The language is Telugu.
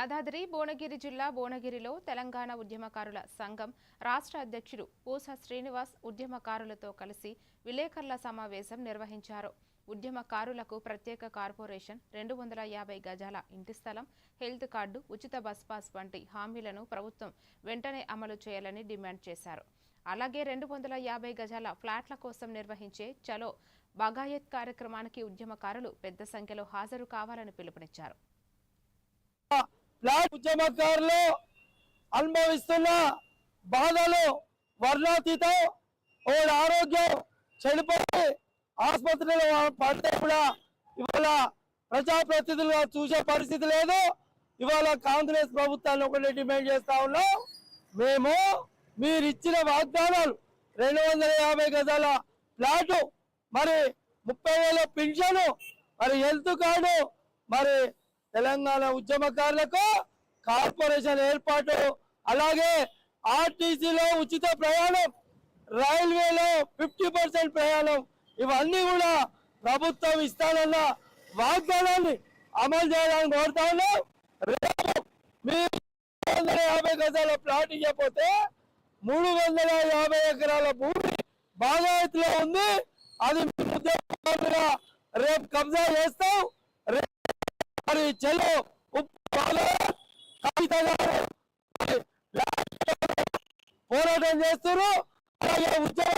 యాదాద్రి భువనగిరి జిల్లా భువనగిరిలో తెలంగాణ ఉద్యమకారుల సంఘం రాష్ట్ర అధ్యక్షుడు పూస శ్రీనివాస్ ఉద్యమకారులతో కలిసి విలేకరుల సమావేశం నిర్వహించారు. ఉద్యమకారులకు ప్రత్యేక కార్పొరేషన్, 250 గజాల ఇంటి స్థలం, హెల్త్ కార్డు, ఉచిత బస్ పాస్ వంటి హామీలను ప్రభుత్వం వెంటనే అమలు చేయాలని డిమాండ్ చేశారు. అలాగే 250 గజాల ఫ్లాట్ల కోసం నిర్వహించే చలో బగాయత్ కార్యక్రమానికి ఉద్యమకారులు పెద్ద సంఖ్యలో హాజరు కావాలని పిలుపునిచ్చారు. ఫ్లాట్ ఉద్యమకారులు అనుభవిస్తున్న బాధలు వర్ణాతీతం. వాడి ఆరోగ్యం చెడిపోయి ఆసుపత్రిలో పడితే కూడా ఇవాళ ప్రజాప్రతినిధులుగా చూసే పరిస్థితి లేదు. ఇవాళ కాంగ్రెస్ ప్రభుత్వాన్ని ఒకటి డిమాండ్ చేస్తా ఉన్నాం. మేము మీరు ఇచ్చిన వాగ్దానాలు 250 గజాల ఫ్లాటు, మరి 30,000 పెన్షన్, మరి హెల్త్ కార్డు, మరి తెలంగాణ ఉద్యమకారులకు కార్పొరేషన్ ఏర్పాటు, అలాగే ఆర్టీసీలో ఉచిత ప్రయాణం, రైల్వేలో 50% ప్రయాణం, ఇవన్నీ కూడా ప్రభుత్వం ఇస్తానన్న వాగ్దానాన్ని అమలు చేయడానికి కోరుతా ఉన్నాం. మీరు 250 గజాల ప్లాట్ ఇవ్వకపోతే 350 ఎకరాల భూమి బాగాయత్లో ఉంది. అది రేపు కబ్జా చేస్తాం. మరి చెల్లో పోరాటం చేస్తున్నారు. అలాగే ఉద్యోగ